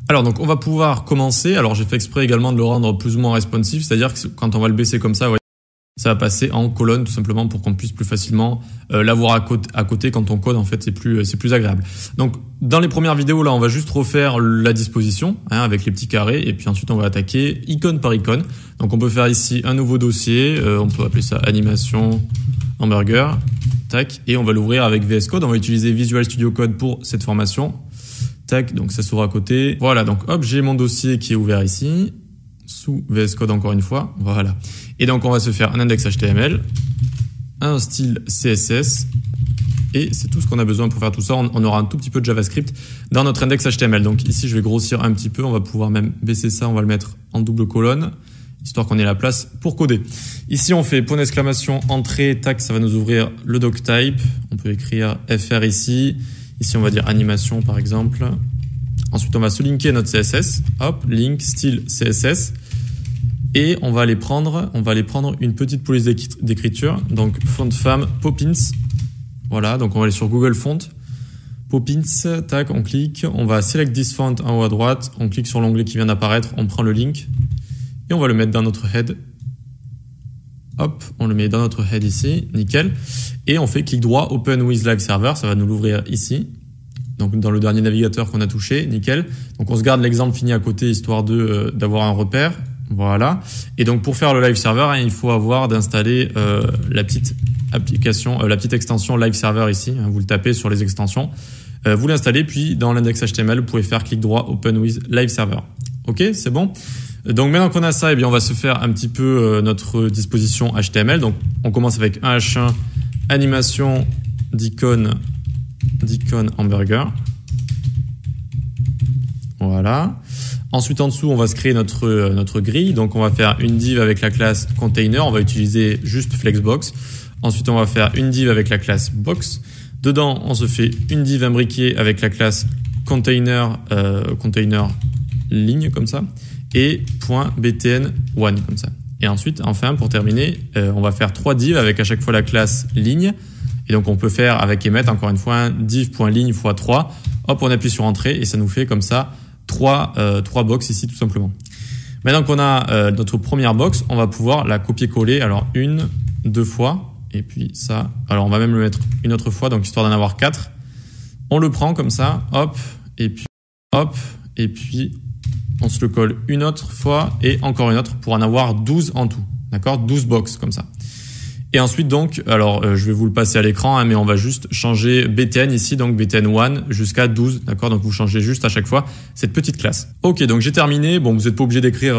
Alors donc on va pouvoir commencer. Alors j'ai fait exprès également de le rendre plus ou moins responsive, c'est-à-dire que quand on va le baisser comme ça, ouais, ça va passer en colonne tout simplement pour qu'on puisse plus facilement l'avoir à côté quand on code. En fait, c'est plus agréable. Donc dans les premières vidéos là, on va juste refaire la disposition avec les petits carrés et puis ensuite on va attaquer icône par icône. Donc on peut faire ici un nouveau dossier, on peut appeler ça animation hamburger, tac, et on va l'ouvrir avec VS Code. On va utiliser Visual Studio Code pour cette formation. Tac, donc ça s'ouvre à côté. Voilà, donc hop, j'ai mon dossier qui est ouvert ici, sous VS Code encore une fois. Voilà. Et donc on va se faire un index HTML, un style CSS, et c'est tout ce qu'on a besoin pour faire tout ça. On aura un tout petit peu de JavaScript dans notre index HTML. Donc ici, je vais grossir un petit peu. On va pouvoir même baisser ça. On va le mettre en double colonne, histoire qu'on ait la place pour coder. Ici, on fait point d'exclamation, entrée, tac, ça va nous ouvrir le doctype. On peut écrire FR ici. Ici, on va dire animation, par exemple. Ensuite, on va se linker notre CSS. Hop, link, style CSS. Et on va aller prendre une petite police d'écriture. Donc, font femme, Poppins. Voilà, donc on va aller sur Google Font. Poppins, tac, on clique. On va select this font en haut à droite. On clique sur l'onglet qui vient d'apparaître. On prend le link. Et on va le mettre dans notre head. Hop, on le met dans notre head ici, nickel. Et on fait clic droit, Open with Live Server, ça va nous l'ouvrir ici. Donc dans le dernier navigateur qu'on a touché, nickel. Donc on se garde l'exemple fini à côté, histoire d'avoir un repère. Voilà. Et donc pour faire le Live Server, il faut avoir d'installer la petite application, la petite extension Live Server ici. Vous le tapez sur les extensions. Vous l'installez, puis dans l'index HTML, vous pouvez faire clic droit, Open with Live Server. Ok, c'est bon. Donc maintenant qu'on a ça, eh bien on va se faire un petit peu notre disposition HTML. Donc on commence avec un H1 animation d'icône hamburger. Voilà. Ensuite en dessous, on va se créer notre grille. Donc on va faire une div avec la classe container. On va utiliser juste Flexbox. Ensuite on va faire une div avec la classe box. Dedans, on se fait une div imbriquée avec la classe container ligne comme ça. Et .btn1 comme ça. Et ensuite, enfin, pour terminer, on va faire 3 divs avec à chaque fois la classe ligne. Et donc, on peut faire avec emmet, encore une fois, div.ligne x 3. Hop, on appuie sur entrée et ça nous fait comme ça 3 box ici, tout simplement. Maintenant qu'on a notre première box, on va pouvoir la copier-coller. Alors, 1, 2 fois. Et puis ça. Alors, on va même le mettre une autre fois, donc histoire d'en avoir 4. On le prend comme ça. Hop. Et puis, hop. Et puis, on se le colle une autre fois et encore une autre pour en avoir 12 en tout. D'accord? 12 box comme ça. Et ensuite donc, alors je vais vous le passer à l'écran, mais on va juste changer BTN ici, donc BTN1 jusqu'à 12. D'accord? Donc vous changez juste à chaque fois cette petite classe. Ok, donc j'ai terminé. Bon, vous n'êtes pas obligé d'écrire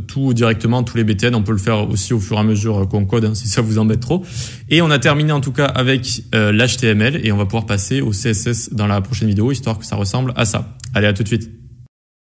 tout directement, tous les BTN. On peut le faire aussi au fur et à mesure qu'on code, si ça vous embête trop. Et on a terminé en tout cas avec l'HTML et on va pouvoir passer au CSS dans la prochaine vidéo, histoire que ça ressemble à ça. Allez, à tout de suite.